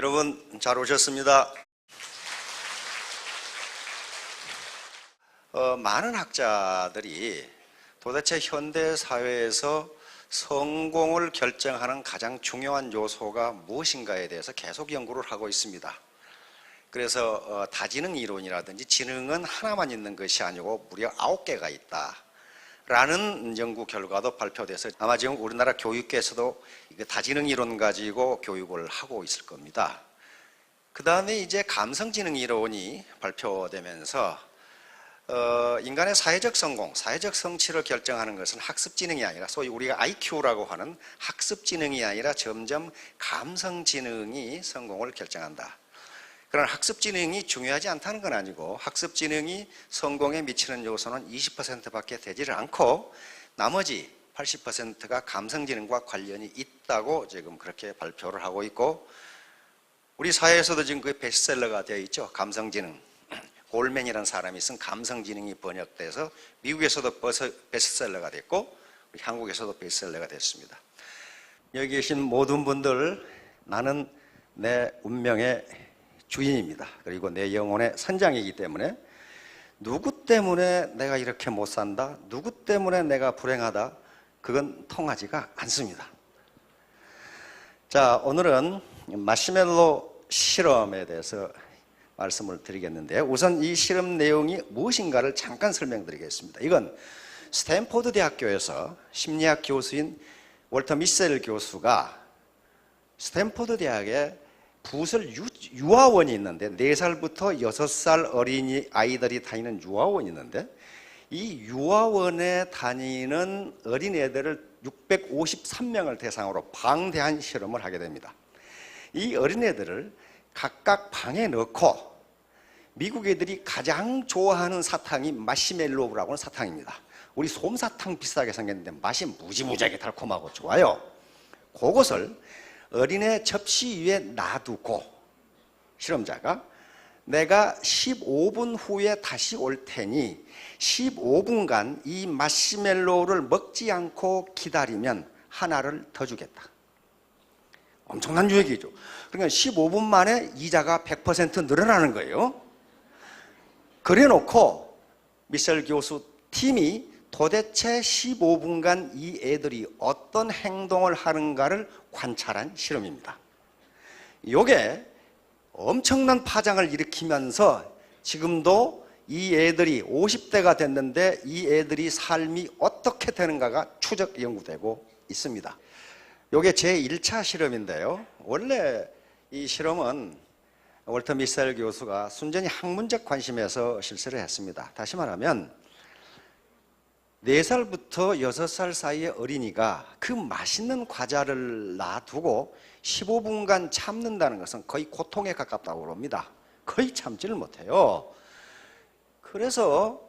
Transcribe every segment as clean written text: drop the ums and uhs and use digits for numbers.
여러분 잘 오셨습니다. 많은 학자들이 도대체 현대 사회에서 성공을 결정하는 가장 중요한 요소가 무엇인가에 대해서 계속 연구를 하고 있습니다. 그래서 다지능 이론이라든지 지능은 하나만 있는 것이 아니고 무려 9개가 있다 라는 연구 결과도 발표돼서 아마 지금 우리나라 교육계에서도 다지능 이론 가지고 교육을 하고 있을 겁니다. 그 다음에 이제 감성지능 이론이 발표되면서 인간의 사회적 성공, 사회적 성취를 결정하는 것은 학습지능이 아니라 소위 우리가 IQ라고 하는 학습지능이 아니라 점점 감성지능이 성공을 결정한다. 그러나 학습지능이 중요하지 않다는 건 아니고 학습지능이 성공에 미치는 요소는 20%밖에 되지를 않고 나머지 80%가 감성지능과 관련이 있다고 지금 그렇게 발표를 하고 있고, 우리 사회에서도 지금 그게 베스트셀러가 되어 있죠. 감성지능. 골맨이라는 사람이 쓴 감성지능이 번역돼서 미국에서도 베스트셀러가 됐고 우리 한국에서도 베스트셀러가 됐습니다. 여기 계신 모든 분들, 나는 내 운명의 주인입니다. 그리고 내 영혼의 선장이기 때문에 누구 때문에 내가 이렇게 못 산다, 누구 때문에 내가 불행하다, 그건 통하지가 않습니다. 자, 오늘은 마시멜로 실험에 대해서 말씀을 드리겠는데요. 우선 이 실험 내용이 무엇인가를 잠깐 설명드리겠습니다. 이건 스탠포드 대학교에서 심리학 교수인 월터 미셀 교수가 스탠포드 대학에 부설 유아원이 있는데 4살부터 6살 어린이 아이들이 다니는 유아원이 있는데 이 유아원에 다니는 어린애들을 653명을 대상으로 방대한 실험을 하게 됩니다. 이 어린애들을 각각 방에 넣고 미국 애들이 가장 좋아하는 사탕이 마시멜로우라고 하는 사탕입니다. 우리 솜사탕 비슷하게 생겼는데 맛이 무지무지하게 달콤하고 좋아요. 그것을 어린애 접시 위에 놔두고 실험자가 내가 15분 후에 다시 올 테니 15분간 이 마시멜로우를 먹지 않고 기다리면 하나를 더 주겠다. 엄청난 유익이죠. 그러니까 15분 만에 이자가 100% 늘어나는 거예요. 그래 놓고 미셀 교수 팀이 도대체 15분간 이 애들이 어떤 행동을 하는가를 관찰한 실험입니다. 이게 엄청난 파장을 일으키면서 지금도 이 애들이 50대가 됐는데 이 애들이 삶이 어떻게 되는가가 추적 연구되고 있습니다. 이게 제1차 실험인데요. 원래 이 실험은 월터 미셀 교수가 순전히 학문적 관심에서 실시를 했습니다. 다시 말하면 4살부터 6살 사이의 어린이가 그 맛있는 과자를 놔두고 15분간 참는다는 것은 거의 고통에 가깝다고 합니다. 거의 참지를 못해요. 그래서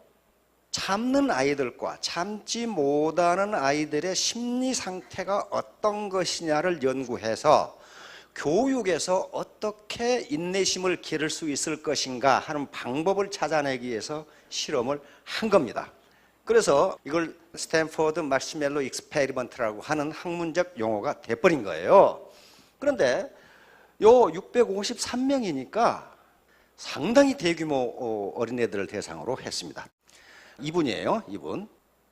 참는 아이들과 참지 못하는 아이들의 심리 상태가 어떤 것이냐를 연구해서 교육에서 어떻게 인내심을 기를 수 있을 것인가 하는 방법을 찾아내기 위해서 실험을 한 겁니다. 그래서 이걸 스탠포드 마시멜로 익스페리먼트라고 하는 학문적 용어가 돼버린 거예요. 그런데 요 653명이니까 상당히 대규모 어린애들을 대상으로 했습니다. 이분이에요, 이분.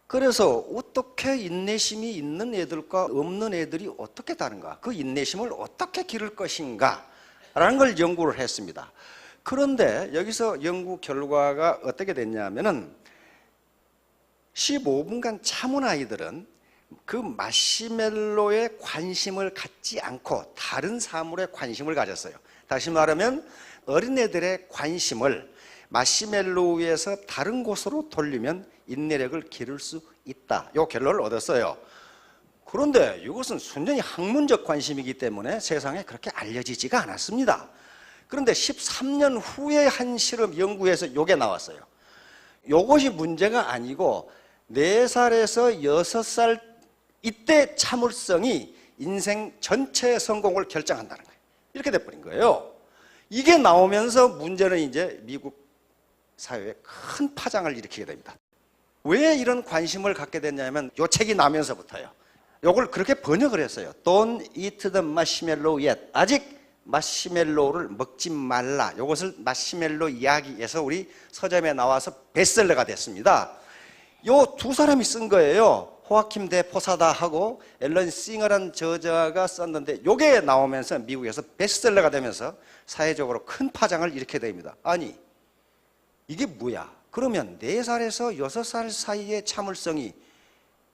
그래서 어떻게 인내심이 있는 애들과 없는 애들이 어떻게 다른가, 그 인내심을 어떻게 기를 것인가 라는 걸 연구를 했습니다. 그런데 여기서 연구 결과가 어떻게 됐냐면은 15분간 참은 아이들은 그 마시멜로에 관심을 갖지 않고 다른 사물에 관심을 가졌어요. 다시 말하면 어린애들의 관심을 마시멜로우에서 다른 곳으로 돌리면 인내력을 기를 수 있다. 이 결론을 얻었어요. 그런데 이것은 순전히 학문적 관심이기 때문에 세상에 그렇게 알려지지가 않았습니다. 그런데 13년 후에 한 실험 연구에서 이게 나왔어요. 이것이 문제가 아니고 4살에서 6살 이때 참을성이 인생 전체의 성공을 결정한다는 거예요. 이렇게 돼버린 거예요. 이게 나오면서 문제는 이제 미국 사회에 큰 파장을 일으키게 됩니다. 왜 이런 관심을 갖게 됐냐면 이 책이 나면서부터요. 이걸 그렇게 번역을 했어요. Don't eat the marshmallow yet. 아직 마시멜로우를 먹지 말라. 이것을 마시멜로 이야기에서 우리 서점에 나와서 베스트셀러가 됐습니다. 요 두 사람이 쓴 거예요. 호아킴 대 포사다하고 앨런 싱어라는 저자가 썼는데 요게 나오면서 미국에서 베스트셀러가 되면서 사회적으로 큰 파장을 일으키게 됩니다. 아니 이게 뭐야? 그러면 4살에서 6살 사이의 참을성이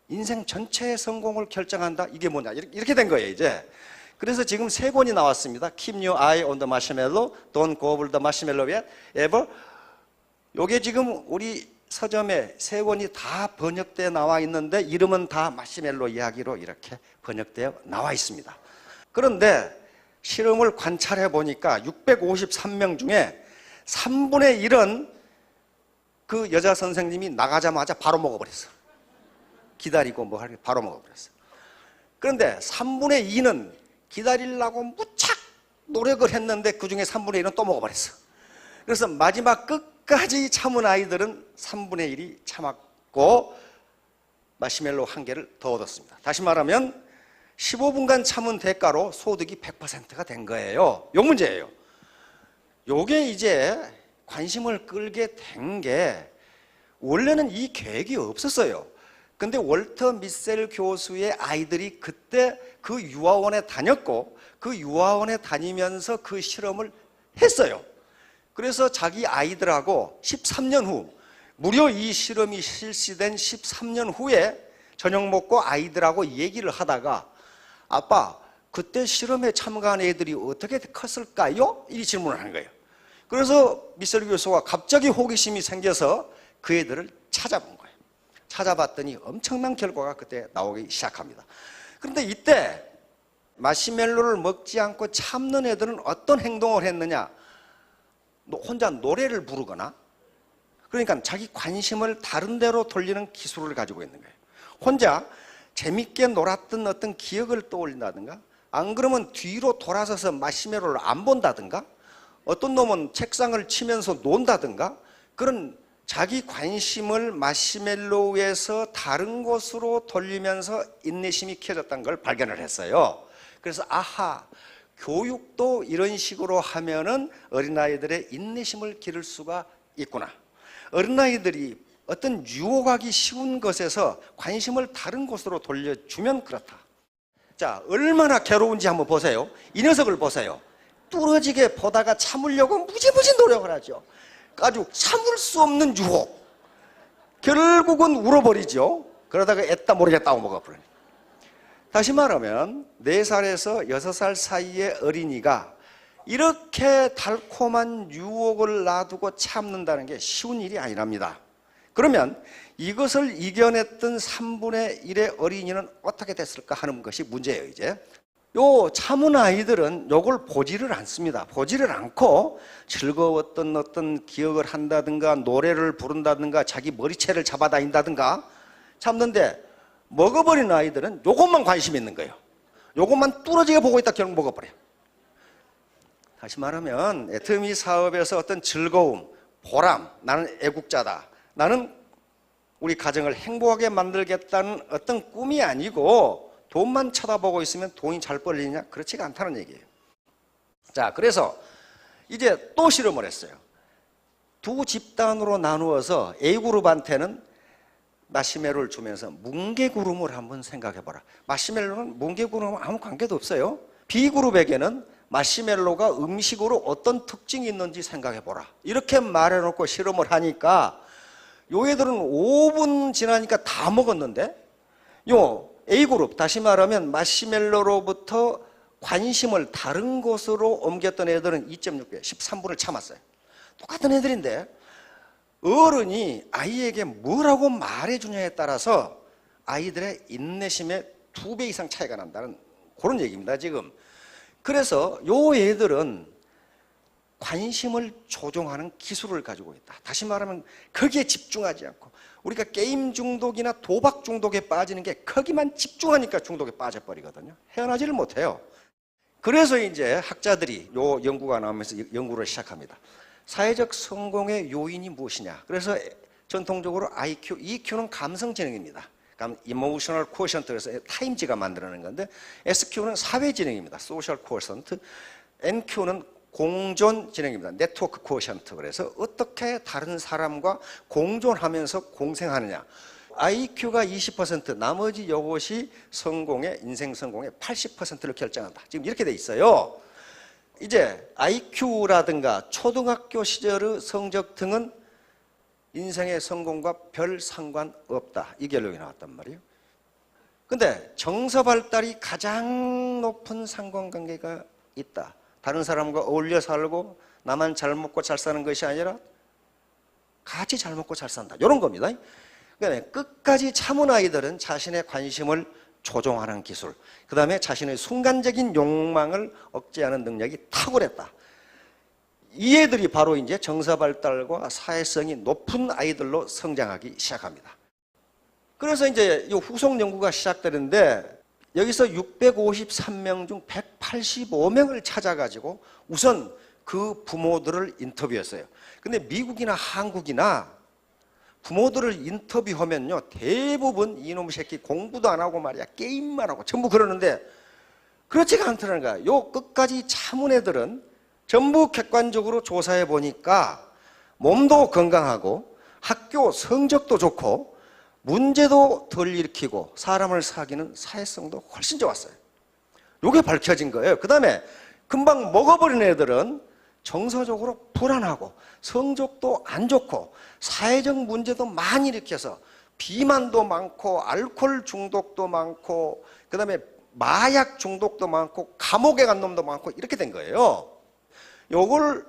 인생 전체의 성공을 결정한다? 이게 뭐냐? 이렇게 된 거예요 이제. 그래서 지금 3권이 나왔습니다. Keep your eye on the marshmallow, Don't go over the marshmallow yet, ever. 요게 지금 우리 서점에 3권이 다 번역되어 나와 있는데 이름은 다 마시멜로 이야기로 이렇게 번역되어 나와 있습니다. 그런데 실험을 관찰해 보니까 653명 중에 3분의 1은 그 여자 선생님이 나가자마자 바로 먹어버렸어. 기다리고 뭐 할 게 바로 먹어버렸어. 그런데 3분의 2는 기다리려고 무척 노력을 했는데 그 중에 3분의 1은 또 먹어버렸어. 그래서 마지막 끝까지 참은 아이들은 3분의 1이 참았고 마시멜로 1개를 더 얻었습니다. 다시 말하면 15분간 참은 대가로 소득이 100%가 된 거예요. 요 문제예요. 요게 이제 관심을 끌게 된 게 원래는 이 계획이 없었어요. 근데 월터 미셀 교수의 아이들이 그때 그 유아원에 다녔고 그 유아원에 다니면서 그 실험을 했어요. 그래서 자기 아이들하고 13년 후 무려 이 실험이 실시된 13년 후에 저녁 먹고 아이들하고 얘기를 하다가 아빠 그때 실험에 참가한 애들이 어떻게 컸을까요? 이 질문을 하는 거예요. 그래서 미셀 교수가 갑자기 호기심이 생겨서 그 애들을 찾아본 거예요. 찾아봤더니 엄청난 결과가 그때 나오기 시작합니다. 그런데 이때 마시멜로를 먹지 않고 참는 애들은 어떤 행동을 했느냐? 혼자 노래를 부르거나 그러니까 자기 관심을 다른 데로 돌리는 기술을 가지고 있는 거예요. 혼자 재밌게 놀았던 어떤 기억을 떠올린다든가 안 그러면 뒤로 돌아서서 마시멜로를 안 본다든가 어떤 놈은 책상을 치면서 논다든가 그런 자기 관심을 마시멜로에서 다른 곳으로 돌리면서 인내심이 키워졌다는 걸 발견을 했어요. 그래서 아하, 교육도 이런 식으로 하면은 어린아이들의 인내심을 기를 수가 있구나. 어린아이들이 어떤 유혹하기 쉬운 것에서 관심을 다른 곳으로 돌려주면 그렇다. 자, 얼마나 괴로운지 한번 보세요. 이 녀석을 보세요. 뚫어지게 보다가 참으려고 무지무지 노력을 하죠. 아주 참을 수 없는 유혹. 결국은 울어버리죠. 그러다가 애따 모르게 따고 먹어버려요. 다시 말하면 4살에서 6살 사이의 어린이가 이렇게 달콤한 유혹을 놔두고 참는다는 게 쉬운 일이 아니랍니다. 그러면 이것을 이겨냈던 3분의 1의 어린이는 어떻게 됐을까 하는 것이 문제예요. 이제 요 참은 아이들은 요걸 보지를 않습니다. 보지를 않고 즐거웠던 어떤 기억을 한다든가 노래를 부른다든가 자기 머리채를 잡아다닌다든가 참는데 먹어버린 아이들은 요것만 관심 있는 거예요. 요것만 뚫어지게 보고 있다 결국 먹어버려요. 다시 말하면 애터미 사업에서 어떤 즐거움, 보람, 나는 애국자다. 나는 우리 가정을 행복하게 만들겠다는 어떤 꿈이 아니고 돈만 쳐다보고 있으면 돈이 잘 벌리냐? 그렇지가 않다는 얘기예요. 자, 그래서 이제 또 실험을 했어요. 두 집단으로 나누어서 A그룹한테는 마시멜로를 주면서 뭉게구름을 한번 생각해봐라. 마시멜로는 뭉게구름은 아무 관계도 없어요. B그룹에게는 마시멜로가 음식으로 어떤 특징이 있는지 생각해보라. 이렇게 말해놓고 실험을 하니까 요 애들은 5분 지나니까 다 먹었는데 요 A그룹, 다시 말하면 마시멜로로부터 관심을 다른 곳으로 옮겼던 애들은 2.6배, 13분을 참았어요. 똑같은 애들인데 어른이 아이에게 뭐라고 말해주냐에 따라서 아이들의 인내심에 2배 이상 차이가 난다는 그런 얘기입니다, 지금. 그래서 요 애들은 관심을 조종하는 기술을 가지고 있다. 다시 말하면 거기에 집중하지 않고 우리가 게임 중독이나 도박 중독에 빠지는 게 거기만 집중하니까 중독에 빠져버리거든요. 헤어나지를 못해요. 그래서 이제 학자들이 요 연구가 나오면서 연구를 시작합니다. 사회적 성공의 요인이 무엇이냐. 그래서 전통적으로 IQ, EQ는 감성지능입니다. NQ는 공존 지능입니다. 네트워크 코어션트. 그래서 어떻게 다른 사람과 공존하면서 공생하느냐. IQ가 20%, 나머지 이것이 성공의, 인생 성공의 80%를 결정한다. 지금 이렇게 돼 있어요. 이제 IQ라든가 초등학교 시절의 성적 등은 인생의 성공과 별 상관없다. 이 결론이 나왔단 말이에요. 근데 정서 발달이 가장 높은 상관관계가 있다. 다른 사람과 어울려 살고 나만 잘 먹고 잘 사는 것이 아니라 같이 잘 먹고 잘 산다. 이런 겁니다. 그러니까 끝까지 참은 아이들은 자신의 관심을 조종하는 기술, 그 다음에 자신의 순간적인 욕망을 억제하는 능력이 탁월했다. 이 애들이 바로 이제 정서 발달과 사회성이 높은 아이들로 성장하기 시작합니다. 그래서 이제 이 후속 연구가 시작되는데 여기서 653명 중 185명을 찾아가지고 우선 그 부모들을 인터뷰했어요. 근데 미국이나 한국이나 부모들을 인터뷰하면요, 대부분 이놈의 새끼 공부도 안 하고 말이야, 게임만 하고 전부 그러는데 그렇지가 않더라는 거야. 요 끝까지 참은 애들은 전부 객관적으로 조사해 보니까 몸도 건강하고 학교 성적도 좋고 문제도 덜 일으키고 사람을 사귀는 사회성도 훨씬 좋았어요. 요게 밝혀진 거예요. 그 다음에 금방 먹어버린 애들은 정서적으로 불안하고 성적도 안 좋고 사회적 문제도 많이 일으켜서 비만도 많고 알코올 중독도 많고 그 다음에 마약 중독도 많고 감옥에 간 놈도 많고 이렇게 된 거예요. 요걸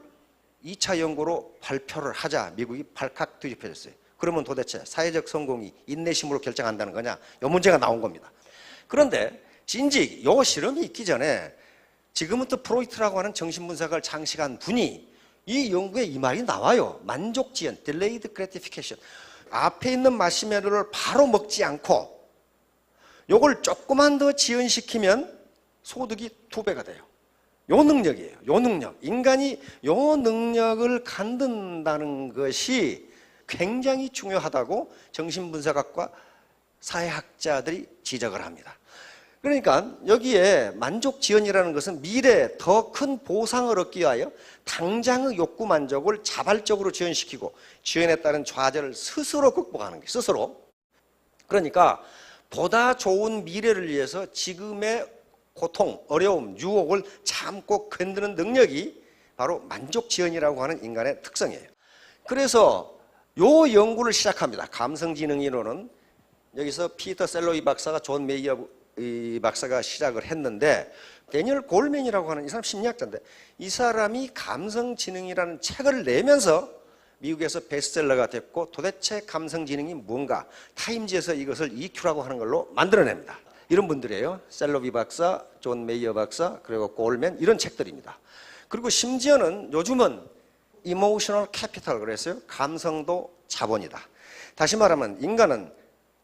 2차 연구로 발표를 하자 미국이 발칵 뒤집혀졌어요. 그러면 도대체 사회적 성공이 인내심으로 결정한다는 거냐? 요 문제가 나온 겁니다. 그런데 진즉 요 실험이 있기 전에 지금부터 프로이트라고 하는 정신분석을 장식한 분이 이 연구에 이 말이 나와요. 만족지연, delayed gratification. 앞에 있는 마시멜로를 바로 먹지 않고 요걸 조금만 더 지연시키면 소득이 2배가 돼요. 요 능력이에요. 요 능력. 인간이 요 능력을 갖는다는 것이 굉장히 중요하다고 정신분석학과 사회학자들이 지적을 합니다. 그러니까 여기에 만족지연이라는 것은 미래에 더 큰 보상을 얻기 위하여 당장의 욕구 만족을 자발적으로 지연시키고 지연에 따른 좌절을 스스로 극복하는 거예요. 스스로. 그러니까 보다 좋은 미래를 위해서 지금의 고통, 어려움, 유혹을 참고 견디는 능력이 바로 만족지연이라고 하는 인간의 특성이에요. 그래서 요 연구를 시작합니다. 감성지능이론은 여기서 피터 셀로이 박사가 존 메이어 박사가 시작을 했는데 데니얼 골맨이라고 하는 이 사람 심리학자인데 이 사람이 감성지능이라는 책을 내면서 미국에서 베스트셀러가 됐고 도대체 감성지능이 뭔가 타임지에서 이것을 EQ라고 하는 걸로 만들어냅니다. 이런 분들이에요. 셀로비 박사, 존 메이어 박사, 그리고 골맨 이런 책들입니다. 그리고 심지어는 요즘은 이모셔널 캐피탈 그랬어요. 감성도 자본이다. 다시 말하면 인간은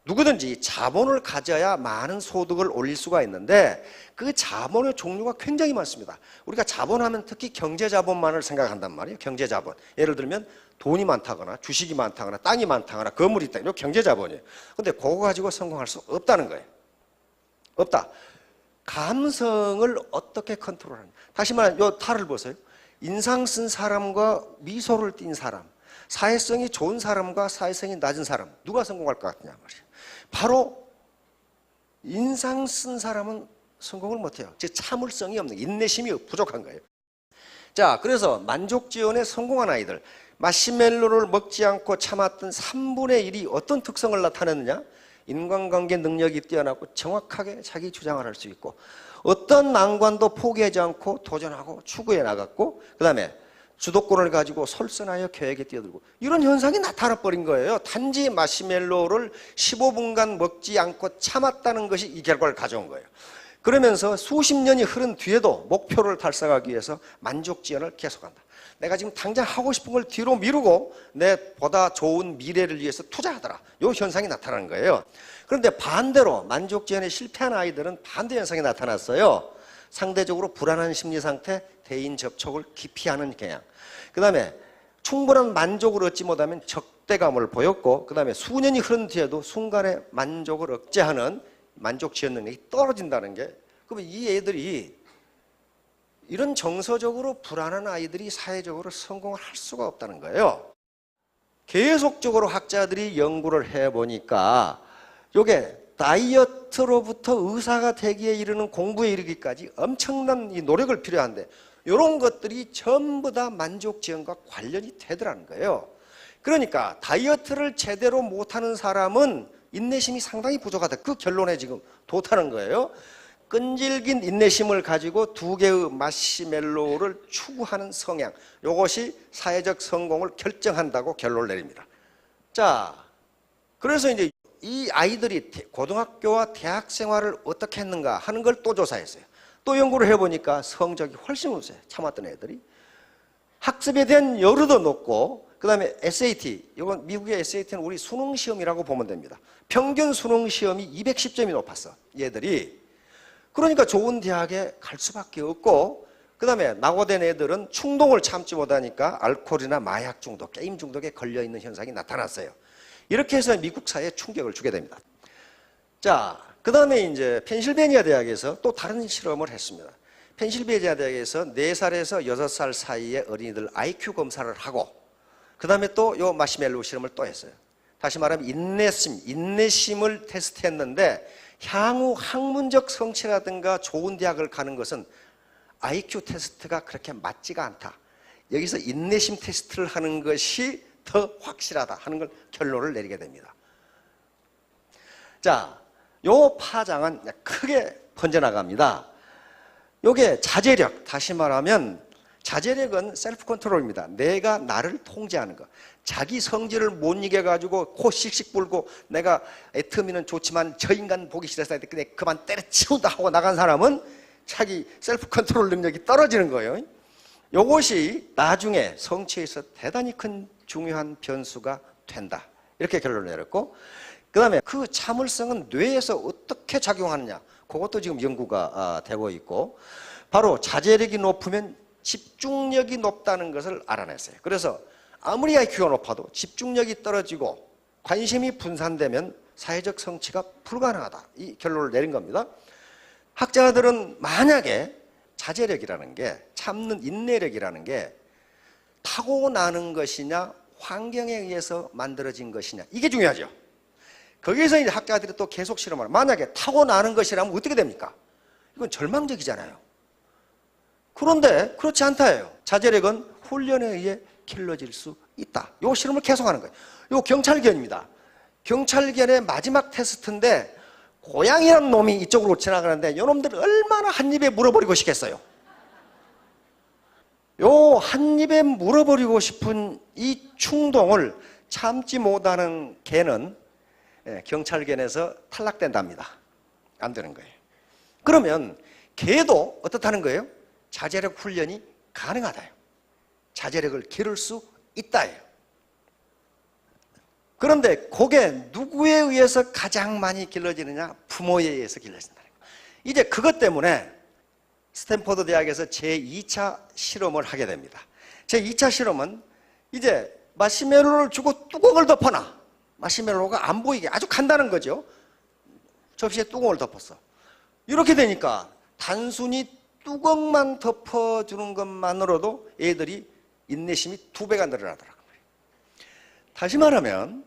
누구든지 자본을 가져야 많은 소득을 올릴 수가 있는데 그 자본의 종류가 굉장히 많습니다. 우리가 자본하면 특히 경제자본만을 생각한단 말이에요. 경제자본. 예를 들면 돈이 많다거나 주식이 많다거나 땅이 많다거나 건물이 있다. 이거 경제자본이에요. 근데 그거 가지고 성공할 수 없다는 거예요. 없다. 감성을 어떻게 컨트롤하느냐. 다시 말하면 요 탈을 보세요. 인상 쓴 사람과 미소를 띈 사람, 사회성이 좋은 사람과 사회성이 낮은 사람, 누가 성공할 것 같냐 말이에요. 바로 인상 쓴 사람은 성공을 못해요. 즉 참을성이 없는, 인내심이 부족한 거예요. 자, 그래서 만족지연에 성공한 아이들, 마시멜로를 먹지 않고 참았던 3분의 1이 어떤 특성을 나타내느냐? 인간관계 능력이 뛰어나고 정확하게 자기 주장을 할 수 있고 어떤 난관도 포기하지 않고 도전하고 추구해 나갔고 그 다음에 주도권을 가지고 솔선하여 계획에 뛰어들고 이런 현상이 나타나버린 거예요. 단지 마시멜로를 15분간 먹지 않고 참았다는 것이 이 결과를 가져온 거예요. 그러면서 수십 년이 흐른 뒤에도 목표를 달성하기 위해서 만족지연을 계속한다. 내가 지금 당장 하고 싶은 걸 뒤로 미루고 내 보다 좋은 미래를 위해서 투자하더라. 이 현상이 나타나는 거예요. 그런데 반대로 만족지연에 실패한 아이들은 반대 현상이 나타났어요. 상대적으로 불안한 심리 상태, 대인 접촉을 기피하는 경향. 그 다음에 충분한 만족을 얻지 못하면 적대감을 보였고 그 다음에 수년이 흐른 뒤에도 순간의 만족을 억제하는 만족지연 능력이 떨어진다는 게 그러면 이 애들이 이런 정서적으로 불안한 아이들이 사회적으로 성공을 할 수가 없다는 거예요. 계속적으로 학자들이 연구를 해보니까 이게 다이어트로부터 의사가 되기에 이르는 공부에 이르기까지 엄청난 이 노력을 필요한데 이런 것들이 전부 다 만족 지형과 관련이 되더라는 거예요. 그러니까 다이어트를 제대로 못하는 사람은 인내심이 상당히 부족하다. 그 결론에 지금 도달하는 거예요. 끈질긴 인내심을 가지고 2개의 마시멜로우를 추구하는 성향, 이것이 사회적 성공을 결정한다고 결론을 내립니다. 자, 그래서 이제 이 아이들이 고등학교와 대학 생활을 어떻게 했는가 하는 걸 또 조사했어요. 또 연구를 해보니까 성적이 훨씬 우수해요. 참았던 애들이. 학습에 대한 여유도 높고, 그 다음에 SAT, 이건 미국의 SAT는 우리 수능 시험이라고 보면 됩니다. 평균 수능 시험이 210점이 높았어, 얘들이. 그러니까 좋은 대학에 갈 수밖에 없고, 그 다음에 낙오된 애들은 충동을 참지 못하니까 알코올이나 마약 중독, 게임 중독에 걸려있는 현상이 나타났어요. 이렇게 해서 미국 사회에 충격을 주게 됩니다. 자, 그 다음에 이제 펜실베니아 대학에서 또 다른 실험을 했습니다. 펜실베니아 대학에서 4살에서 6살 사이의 어린이들 IQ 검사를 하고, 그 다음에 또 요 마시멜로우 실험을 또 했어요. 다시 말하면 인내심을 테스트했는데, 향후 학문적 성취라든가 좋은 대학을 가는 것은 IQ 테스트가 그렇게 맞지가 않다. 여기서 인내심 테스트를 하는 것이 더 확실하다 하는 걸 결론을 내리게 됩니다. 자, 요 파장은 크게 번져나갑니다. 요게 자제력, 다시 말하면 자제력은 셀프 컨트롤입니다. 내가 나를 통제하는 것. 자기 성질을 못 이겨가지고 코 씩씩 불고 내가 애터미는 좋지만 저 인간 보기 싫어서 그냥 그만 때려치운다 하고 나간 사람은 자기 셀프 컨트롤 능력이 떨어지는 거예요. 이것이 나중에 성취에서 대단히 큰 중요한 변수가 된다. 이렇게 결론을 내렸고, 그 다음에 그 참을성은 뇌에서 어떻게 작용하느냐, 그것도 지금 연구가 되고 있고, 바로 자제력이 높으면 집중력이 높다는 것을 알아냈어요. 그래서 아무리 IQ가 높아도 집중력이 떨어지고 관심이 분산되면 사회적 성취가 불가능하다. 이 결론을 내린 겁니다. 학자들은 만약에 자제력이라는 게, 참는 인내력이라는 게 타고나는 것이냐 환경에 의해서 만들어진 것이냐, 이게 중요하죠. 거기에서 이제 학자들이 또 계속 실험을, 만약에 타고나는 것이라면 어떻게 됩니까? 이건 절망적이잖아요. 그런데 그렇지 않다예요. 자제력은 훈련에 의해 길러질 수 있다. 이 실험을 계속하는 거예요. 이 경찰견입니다. 경찰견의 마지막 테스트인데 고양이라는 놈이 이쪽으로 지나가는데 이놈들 얼마나 한 입에 물어버리고 싶겠어요. 요 한 입에 물어버리고 싶은 이 충동을 참지 못하는 개는 경찰견에서 탈락된답니다. 안 되는 거예요. 그러면 개도 어떻다는 거예요? 자제력 훈련이 가능하다요. 자제력을 기를 수 있다예요. 그런데 그게 누구에 의해서 가장 많이 길러지느냐? 부모에 의해서 길러진다는 거예요. 이제 그것 때문에 스탠퍼드 대학에서 제2차 실험을 하게 됩니다. 제2차 실험은 이제 마시멜로를 주고 뚜껑을 덮어놔. 마시멜로가 안 보이게, 아주 간단한 거죠. 접시에 뚜껑을 덮었어. 이렇게 되니까 단순히 뚜껑만 덮어주는 것만으로도 애들이 인내심이 2배가 늘어나더라고요. 다시 말하면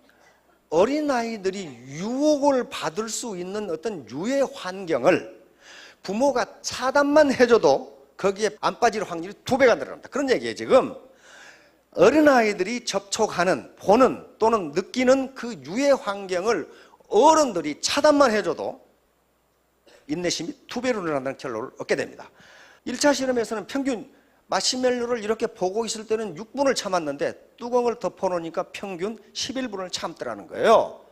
어린아이들이 유혹을 받을 수 있는 어떤 유해 환경을 부모가 차단만 해줘도 거기에 안 빠질 확률이 2배가 늘어납니다. 그런 얘기예요. 지금 어린아이들이 접촉하는, 보는 또는 느끼는 그 유해 환경을 어른들이 차단만 해줘도 인내심이 2배로 늘어난다는 결론을 얻게 됩니다. 1차 실험에서는 평균 마시멜로를 이렇게 보고 있을 때는 6분을 참았는데 뚜껑을 덮어놓으니까 평균 11분을 참더라는 거예요.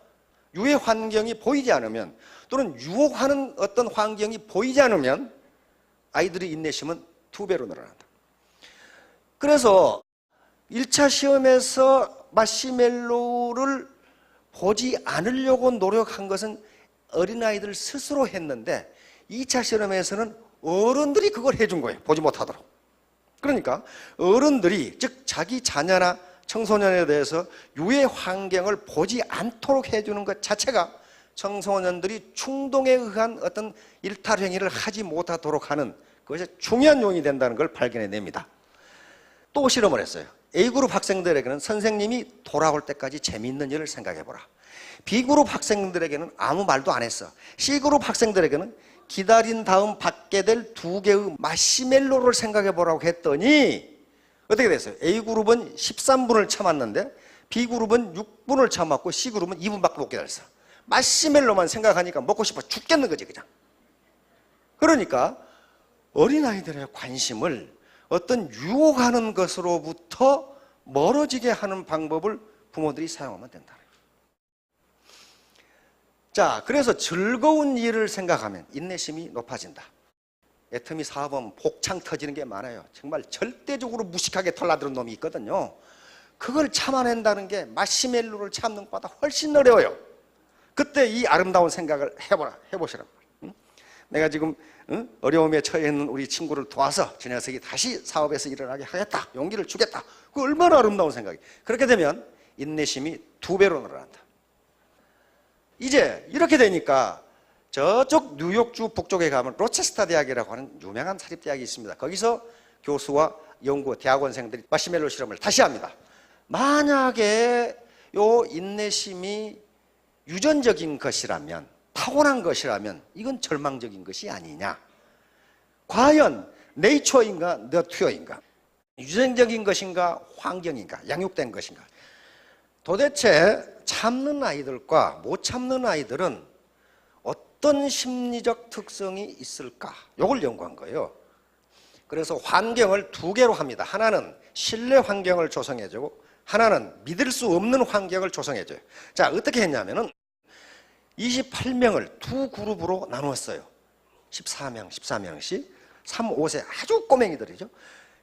유해 환경이 보이지 않으면, 또는 유혹하는 어떤 환경이 보이지 않으면 아이들의 인내심은 2배로 늘어난다. 그래서 1차 시험에서 마시멜로를 보지 않으려고 노력한 것은 어린아이들 스스로 했는데 2차 실험에서는 어른들이 그걸 해준 거예요. 보지 못하도록. 그러니까 어른들이, 즉 자기 자녀나 청소년에 대해서 유해 환경을 보지 않도록 해주는 것 자체가 청소년들이 충동에 의한 어떤 일탈 행위를 하지 못하도록 하는 그것이 중요한 요인이 된다는 걸 발견해냅니다. 또 실험을 했어요. A그룹 학생들에게는 선생님이 돌아올 때까지 재미있는 일을 생각해보라. B그룹 학생들에게는 아무 말도 안 했어. C그룹 학생들에게는 기다린 다음 받게 될 2개의 마시멜로를 생각해보라고 했더니 어떻게 됐어요? A그룹은 13분을 참았는데 B그룹은 6분을 참았고 C그룹은 2분밖에 못 기다렸어. 마시멜로만 생각하니까 먹고 싶어 죽겠는 거지 그냥. 그러니까 어린아이들의 관심을 어떤 유혹하는 것으로부터 멀어지게 하는 방법을 부모들이 사용하면 된다. 자, 그래서 즐거운 일을 생각하면 인내심이 높아진다. 애터미 사업은 복창 터지는 게 많아요. 정말 절대적으로 무식하게 털나드는 놈이 있거든요. 그걸 참아낸다는 게 마시멜로를 참는 것보다 훨씬 어려워요. 그때 이 아름다운 생각을 해보시란 말이에요. 내가 지금 어려움에 처해 있는 우리 친구를 도와서 저 녀석이 다시 사업에서 일어나게 하겠다. 용기를 주겠다. 그 얼마나 아름다운 생각이. 그렇게 되면 인내심이 2배로 늘어난다. 이제 이렇게 되니까 저쪽 뉴욕주 북쪽에 가면 로체스터 대학이라고 하는 유명한 사립대학이 있습니다. 거기서 교수와 연구 대학원생들이 마시멜로 실험을 다시 합니다. 만약에 요 인내심이 유전적인 것이라면, 타고난 것이라면 이건 절망적인 것이 아니냐. 과연 네이처인가 너튜어인가, 유전적인 것인가 환경인가, 양육된 것인가. 도대체 참는 아이들과 못 참는 아이들은 어떤 심리적 특성이 있을까? 이걸 연구한 거예요. 그래서 환경을 2개로 합니다. 하나는 신뢰 환경을 조성해주고 하나는 믿을 수 없는 환경을 조성해줘요. 자, 어떻게 했냐면은 28명을 2그룹으로 나누었어요. 14명씩 3, 5세 아주 꼬맹이들이죠.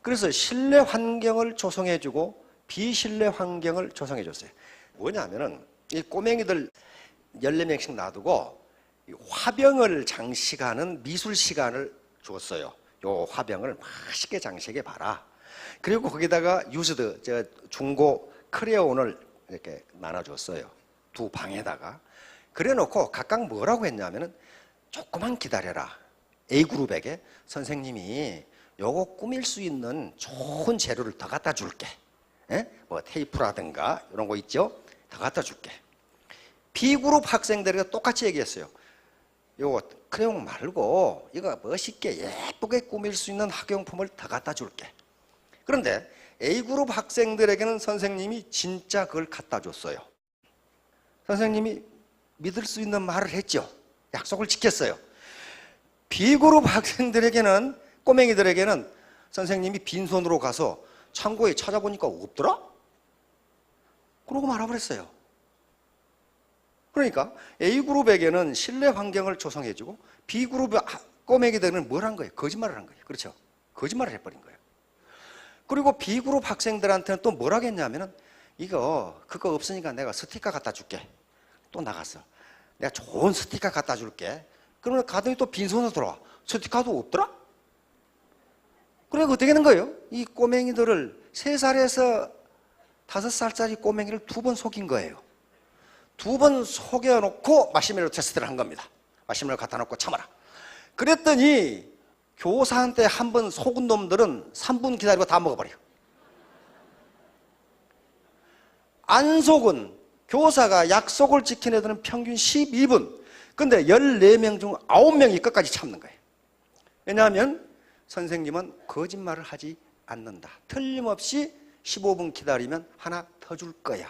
그래서 신뢰 환경을 조성해주고 비신뢰 환경을 조성해줬어요. 뭐냐면은 이 꼬맹이들 14명씩 놔두고 화병을 장식하는 미술 시간을 줬어요. 요 화병을 맛있게 장식해 봐라. 그리고 거기다가 유즈드 중고 크레온을 이렇게 나눠줬어요. 2방에다가. 그래 놓고 각각 뭐라고 했냐면은 조금만 기다려라. A그룹에게 선생님이 요거 꾸밀 수 있는 좋은 재료를 더 갖다 줄게. 뭐 테이프라든가 이런 거 있죠? 더 갖다 줄게. B그룹 학생들에게 똑같이 얘기했어요. 요거 크레용 말고 이거 멋있게 예쁘게 꾸밀 수 있는 학용품을 더 갖다 줄게. 그런데 A그룹 학생들에게는 선생님이 진짜 그걸 갖다 줬어요. 선생님이 믿을 수 있는 말을 했죠. 약속을 지켰어요. B그룹 학생들에게는, 꼬맹이들에게는 선생님이 빈손으로 가서 창고에 찾아보니까 없더라? 그러고 말아버렸어요. 그러니까 A그룹에게는 신뢰 환경을 조성해주고 B그룹의 꼬맹이들은 뭘 한 거예요? 거짓말을 한 거예요. 그렇죠? 거짓말을 해버린 거예요. 그리고 B그룹 학생들한테는 또 뭘 하겠냐면은 그거 없으니까 내가 스티커 갖다 줄게. 또 나갔어. 내가 좋은 스티커 갖다 줄게. 그러면 가더니 또 빈손으로 돌아와. 스티커도 없더라? 그러니까 어떻게 되는 거예요? 이 꼬맹이들을 3살에서 5살짜리 꼬맹이를 2번 속인 거예요. 2번 속여놓고 마시멜로 테스트를 한 겁니다. 마시멜로 갖다 놓고 참아라. 그랬더니 교사한테 한 번 속은 놈들은 3분 기다리고 다 먹어버려요. 안 속은 교사가 약속을 지킨 애들은 평균 12분. 근데 14명 중 9명이 끝까지 참는 거예요. 왜냐하면 선생님은 거짓말을 하지 않는다. 틀림없이 15분 기다리면 하나 더 줄 거야.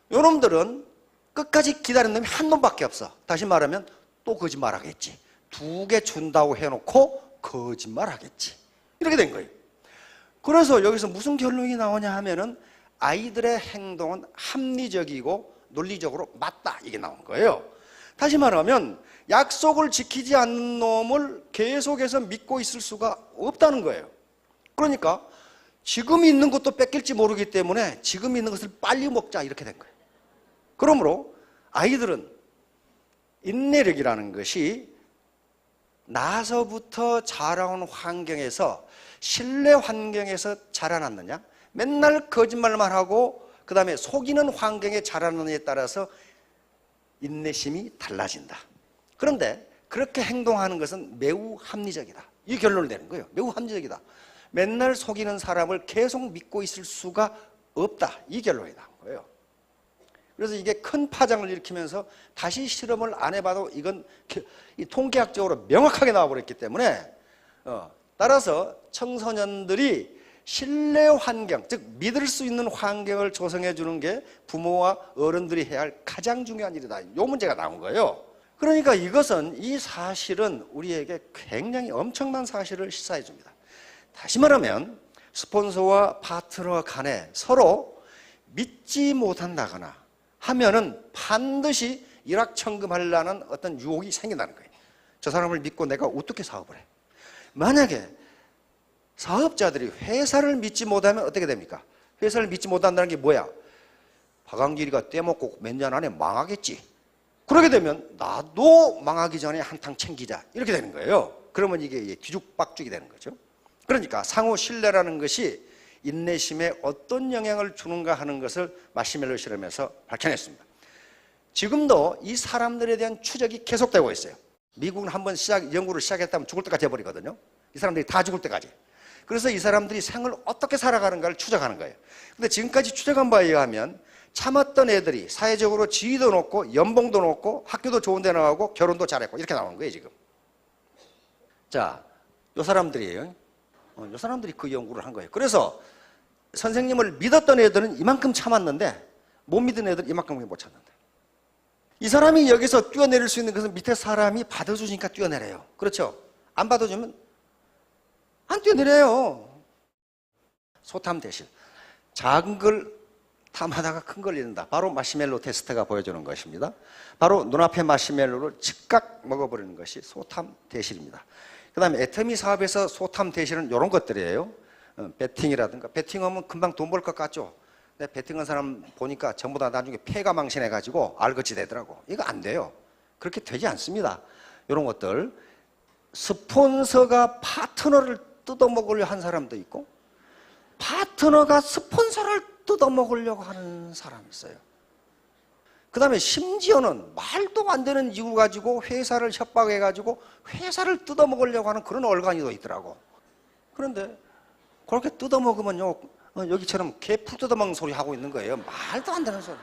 요놈들은 끝까지 기다리는 놈이 한 놈밖에 없어. 다시 말하면 또 거짓말하겠지. 2개 준다고 해놓고 거짓말하겠지. 이렇게 된 거예요. 그래서 여기서 무슨 결론이 나오냐 하면은 아이들의 행동은 합리적이고 논리적으로 맞다, 이게 나온 거예요. 다시 말하면 약속을 지키지 않는 놈을 계속해서 믿고 있을 수가 없다는 거예요. 그러니까 지금 있는 것도 뺏길지 모르기 때문에 지금 있는 것을 빨리 먹자, 이렇게 된 거예요. 그러므로 아이들은 인내력이라는 것이 나서부터 자라온 환경에서, 신뢰 환경에서 자라났느냐, 맨날 거짓말만 하고 그 다음에 속이는 환경에 자라느냐에 따라서 인내심이 달라진다. 그런데 그렇게 행동하는 것은 매우 합리적이다. 이 결론을 내는 거예요. 매우 합리적이다. 맨날 속이는 사람을 계속 믿고 있을 수가 없다. 이 결론이 나온 거예요. 그래서 이게 큰 파장을 일으키면서 다시 실험을 안 해봐도 이건 통계학적으로 명확하게 나와버렸기 때문에 따라서 청소년들이 신뢰 환경, 즉 믿을 수 있는 환경을 조성해 주는 게 부모와 어른들이 해야 할 가장 중요한 일이다. 이 문제가 나온 거예요. 그러니까 이것은 이 사실은 우리에게 굉장히 엄청난 사실을 시사해 줍니다. 다시 말하면 스폰서와 파트너 간에 서로 믿지 못한다거나 하면은 반드시 일확천금하려는 어떤 유혹이 생긴다는 거예요. 저 사람을 믿고 내가 어떻게 사업을 해? 만약에 사업자들이 회사를 믿지 못하면 어떻게 됩니까? 회사를 믿지 못한다는 게 뭐야? 박한길이가 떼먹고 몇 년 안에 망하겠지. 그러게 되면 나도 망하기 전에 한탕 챙기자. 이렇게 되는 거예요. 그러면 이게 뒤죽박죽이 되는 거죠. 그러니까 상호 신뢰라는 것이 인내심에 어떤 영향을 주는가 하는 것을 마시멜로 실험에서 밝혀냈습니다. 지금도 이 사람들에 대한 추적이 계속되고 있어요. 미국은 한번 연구를 시작했다면 죽을 때까지 해버리거든요. 이 사람들이 다 죽을 때까지. 그래서 이 사람들이 생을 어떻게 살아가는가를 추적하는 거예요. 근데 지금까지 추적한 바에 의하면 참았던 애들이 사회적으로 지위도 높고 연봉도 높고 학교도 좋은 데 나가고 결혼도 잘했고 이렇게 나오는 거예요 지금. 자, 요 사람들이에요. 요 사람들이 그 연구를 한 거예요. 그래서 선생님을 믿었던 애들은 이만큼 참았는데 못 믿은 애들은 이만큼 못 참는다. 이 사람이 여기서 뛰어내릴 수 있는 것은 밑에 사람이 받아주니까 뛰어내려요. 그렇죠? 안 받아주면 안 뛰어내려요. 소탐 대실. 작은 걸 탐하다가 큰 걸 잃는다. 바로 마시멜로 테스트가 보여주는 것입니다. 바로 눈앞에 마시멜로를 즉각 먹어버리는 것이 소탐 대실입니다. 그 다음에 애터미 사업에서 소탐 대실은 이런 것들이에요. 베팅이라든가. 베팅하면 금방 돈 벌 것 같죠? 근데 베팅한 사람 보니까 전부 다 나중에 폐가 망신해가지고 알거지 되더라고. 이거 안 돼요. 그렇게 되지 않습니다. 이런 것들. 스폰서가 파트너를 뜯어먹으려 한 사람도 있고 파트너가 스폰서를 뜯어먹으려고 하는 사람이 있어요. 그 다음에 심지어는 말도 안 되는 이유 가지고 회사를 협박해가지고 회사를 뜯어먹으려고 하는 그런 얼간이도 있더라고. 그런데 그렇게 뜯어먹으면요 여기처럼 개풀 뜯어먹는 소리 하고 있는 거예요. 말도 안 되는 소리.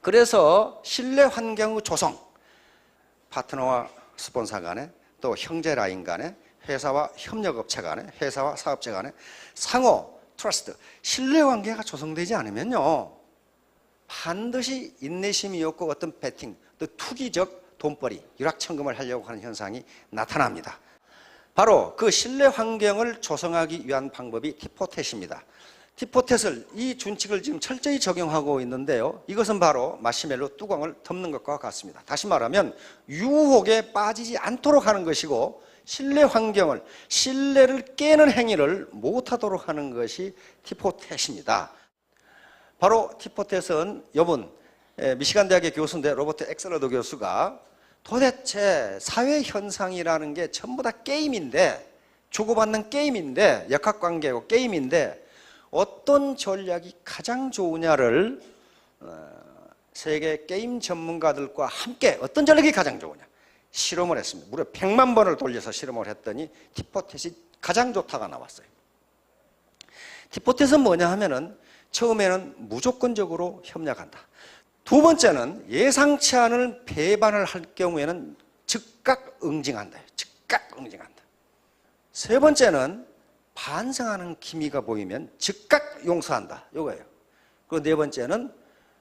그래서 신뢰 환경의 조성, 파트너와 스폰서 간에 또 형제 라인 간에 회사와 협력업체 간에 회사와 사업체 간에 상호 트러스트, 신뢰관계가 조성되지 않으면요 반드시 인내심이 없고 어떤 베팅, 또 투기적 돈벌이, 일확천금을 하려고 하는 현상이 나타납니다. 바로 그 신뢰 환경을 조성하기 위한 방법이 티포텟입니다. 티포텟을 이 준칙을 지금 철저히 적용하고 있는데요. 이것은 바로 마시멜로 뚜껑을 덮는 것과 같습니다. 다시 말하면 유혹에 빠지지 않도록 하는 것이고 신뢰 환경을, 신뢰를 깨는 행위를 못하도록 하는 것이 티포텟입니다. 바로 티포텟은 이분 미시간 대학의 교수인데 로버트 엑셀러드 교수가 도대체 사회 현상이라는 게 전부 다 게임인데 주고받는 게임인데 역학관계고 게임인데 어떤 전략이 가장 좋으냐를 세계 게임 전문가들과 함께 어떤 전략이 가장 좋으냐 실험을 했습니다. 무려 100만 번을 돌려서 실험을 했더니 티포텟이 가장 좋다가 나왔어요. 티포텟은 뭐냐 하면은 처음에는 무조건적으로 협력한다. 두 번째는 예상치 않은 배반을 할 경우에는 즉각 응징한다. 즉각 응징한다. 세 번째는 반성하는 기미가 보이면 즉각 용서한다. 이거예요. 그리고 네 번째는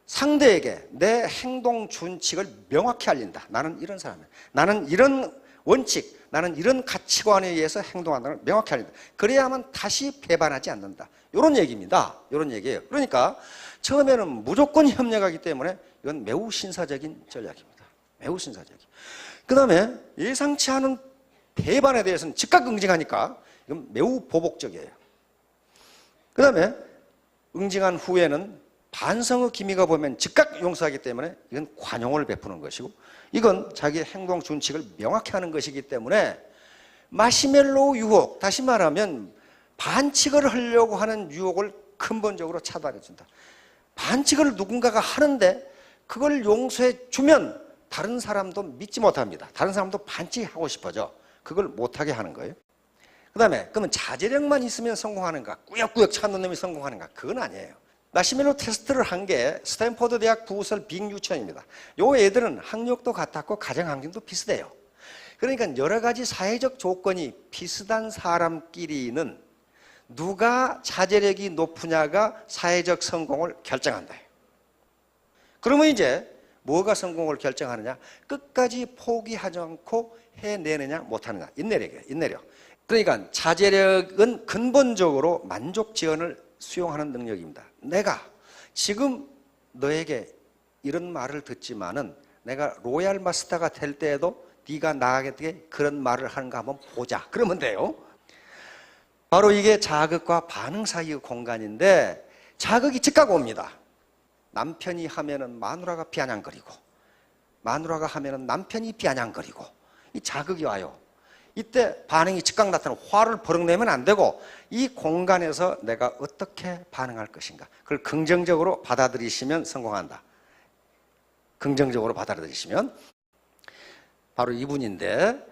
상대에게 내 행동 준칙을 명확히 알린다. 나는 이런 사람이야. 나는 이런 원칙, 나는 이런 가치관에 의해서 행동한다는 걸 명확히 알린다. 그래야만 다시 배반하지 않는다. 이런 얘기입니다. 이런 얘기예요. 그러니까 처음에는 무조건 협력하기 때문에 이건 매우 신사적인 전략입니다. 매우 신사적인. 그 다음에 예상치 않은 배반에 대해서는 즉각 응징하니까 이건 매우 보복적이에요. 그 다음에 응징한 후에는 반성의 기미가 보면 즉각 용서하기 때문에 이건 관용을 베푸는 것이고 이건 자기의 행동 준칙을 명확히 하는 것이기 때문에 마시멜로 유혹, 다시 말하면 반칙을 하려고 하는 유혹을 근본적으로 차단해 준다. 반칙을 누군가가 하는데 그걸 용서해 주면 다른 사람도 믿지 못합니다. 다른 사람도 반칙하고 싶어져. 그걸 못하게 하는 거예요. 그 다음에 그러면 자제력만 있으면 성공하는가? 꾸역꾸역 찾는 놈이 성공하는가? 그건 아니에요. 마시멜로 테스트를 한 게 스탠포드 대학 부설 빅유치원입니다. 요 애들은 학력도 같았고 가정 환경도 비슷해요. 그러니까 여러 가지 사회적 조건이 비슷한 사람끼리는 누가 자제력이 높으냐가 사회적 성공을 결정한다. 그러면 이제 뭐가 성공을 결정하느냐? 끝까지 포기하지 않고 해내느냐 못하느냐. 인내력이에요. 인내력. 그러니까 자제력은 근본적으로 만족 지원을 수용하는 능력입니다. 내가 지금 너에게 이런 말을 듣지만은 내가 로얄 마스터가 될 때에도 네가 나에게 그런 말을 하는가 한번 보자. 그러면 돼요. 바로 이게 자극과 반응 사이의 공간인데 자극이 즉각 옵니다. 남편이 하면은 마누라가 비아냥거리고 마누라가 하면은 남편이 비아냥거리고 이 자극이 와요. 이때 반응이 즉각 나타나고 화를 버럭 내면 안 되고 이 공간에서 내가 어떻게 반응할 것인가 그걸 긍정적으로 받아들이시면 성공한다. 긍정적으로 받아들이시면 바로 이분인데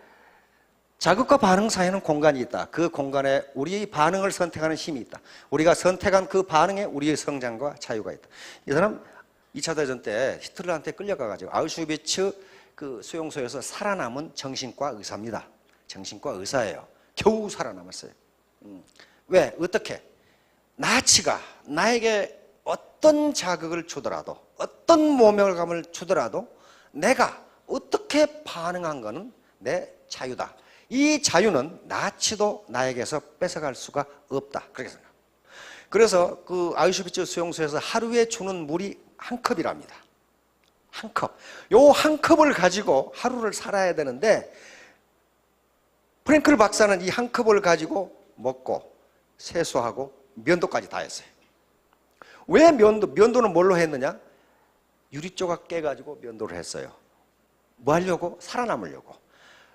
자극과 반응 사이에는 공간이 있다. 그 공간에 우리의 반응을 선택하는 힘이 있다. 우리가 선택한 그 반응에 우리의 성장과 자유가 있다. 이 사람 2차 대전 때 히틀러한테 끌려가가지고 아우슈비츠 그 수용소에서 살아남은 정신과 의사입니다. 정신과 의사예요. 겨우 살아남았어요. 왜? 어떻게? 나치가 나에게 어떤 자극을 주더라도 어떤 모멸감을 주더라도 내가 어떻게 반응한 것은 내 자유다. 이 자유는 나치도 나에게서 뺏어갈 수가 없다. 그렇게 생각합니다. 그래서 그 아우슈비츠 수용소에서 하루에 주는 물이 한 컵이랍니다. 한 컵. 요 한 컵을 가지고 하루를 살아야 되는데 프랭클 박사는 이 한 컵을 가지고 먹고 세수하고 면도까지 다 했어요. 왜 면도는 뭘로 했느냐? 유리조각 깨가지고 면도를 했어요. 뭐 하려고? 살아남으려고.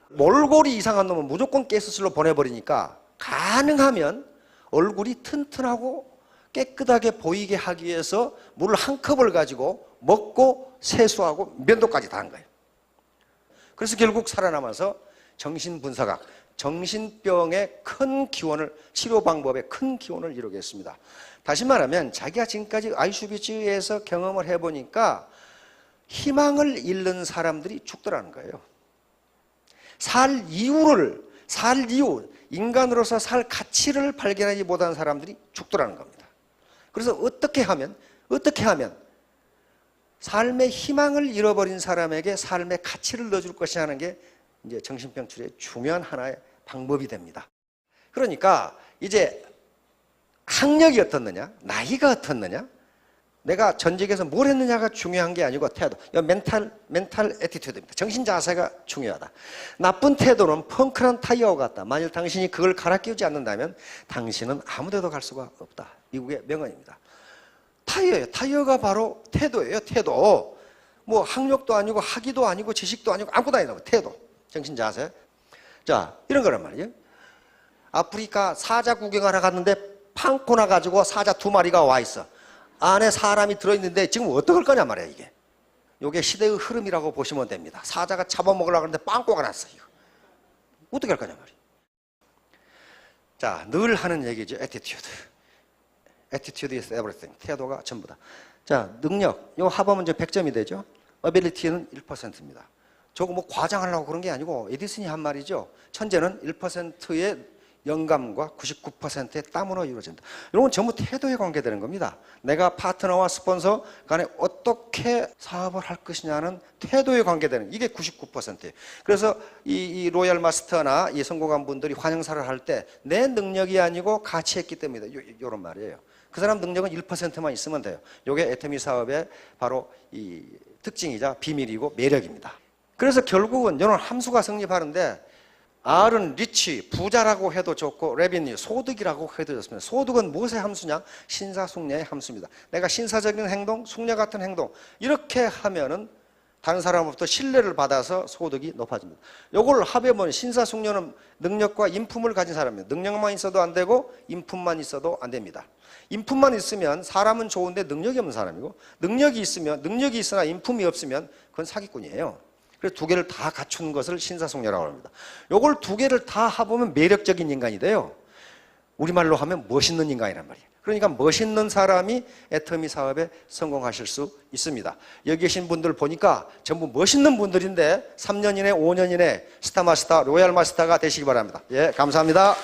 몰골이 이상한 놈은 무조건 가스실로 보내버리니까 가능하면 얼굴이 튼튼하고 깨끗하게 보이게 하기 위해서 물을 한 컵을 가지고 먹고 세수하고 면도까지 다 한 거예요. 그래서 결국 살아남아서 정신분석학, 정신병의 큰 기원을, 치료 방법의 큰 기원을 이루게 했습니다. 다시 말하면 자기가 지금까지 아우슈비츠에서 경험을 해보니까 희망을 잃는 사람들이 죽더라는 거예요. 살 이유, 인간으로서 살 가치를 발견하지 못한 사람들이 죽더라는 겁니다. 그래서 어떻게 하면 삶의 희망을 잃어버린 사람에게 삶의 가치를 넣어줄 것이냐 하는 게 이제 정신병 치료의 중요한 하나의 방법이 됩니다. 그러니까 이제 학력이 어떻느냐, 나이가 어떻느냐, 내가 전직에서 뭘 했느냐가 중요한 게 아니고 태도, 멘탈 애티튜드입니다. 정신 자세가 중요하다. 나쁜 태도는 펑크란 타이어와 같다. 만일 당신이 그걸 갈아 끼우지 않는다면 당신은 아무 데도 갈 수가 없다. 미국의 명언입니다. 타이어예요. 타이어가 바로 태도예요. 태도. 뭐 학력도 아니고 학위도 아니고 지식도 아니고 아무것도 아니고 태도. 정신 자세. 자, 이런 거란 말이에요. 아프리카 사자 구경하러 갔는데 판코나 가지고 사자 2마리가 와 있어. 안에 사람이 들어있는데 지금 어떡할 거냐 말이야 이게. 이게 시대의 흐름이라고 보시면 됩니다. 사자가 잡아먹으려고 하는데 빵꾸가 났어요. 어떻게 할 거냐 말이야. 자, 늘 하는 얘기죠. attitude. attitude is everything. 태도가 전부다. 자, 능력. 요 합하면 100점이 되죠. ability는 1%입니다. 저거 뭐 과장하려고 그런 게 아니고 에디슨이 한 말이죠. 천재는 1%의 영감과 99%의 땀으로 이루어진다. 이런 건 전부 태도에 관계되는 겁니다. 내가 파트너와 스폰서 간에 어떻게 사업을 할 것이냐는 태도에 관계되는, 이게 99%예요. 그래서 이 로얄 마스터나 이 성공한 분들이 환영사를 할 때 내 능력이 아니고 같이 했기 때문이다. 이런 말이에요. 그 사람 능력은 1%만 있으면 돼요. 이게 애터미 사업의 바로 이 특징이자 비밀이고 매력입니다. 그래서 결국은 이런 함수가 성립하는데 R은 리치, 부자라고 해도 좋고 레비뉴, 소득이라고 해도 좋습니다. 소득은 무엇의 함수냐? 신사숙녀의 함수입니다. 내가 신사적인 행동, 숙녀 같은 행동 이렇게 하면은 다른 사람으로부터 신뢰를 받아서 소득이 높아집니다. 이걸 합해보면 신사숙녀는 능력과 인품을 가진 사람입니다. 능력만 있어도 안 되고 인품만 있어도 안 됩니다. 인품만 있으면 사람은 좋은데 능력이 없는 사람이고 능력이 있으나 인품이 없으면 그건 사기꾼이에요. 그래서 두 개를 다 갖춘 것을 신사숙녀라고 합니다. 요걸 두 개를 다 해보면 매력적인 인간이 돼요. 우리말로 하면 멋있는 인간이란 말이에요. 그러니까 멋있는 사람이 애터미 사업에 성공하실 수 있습니다. 여기 계신 분들 보니까 전부 멋있는 분들인데 3년 이내, 5년 이내 스타마스터, 로얄마스터가 되시기 바랍니다. 예, 감사합니다.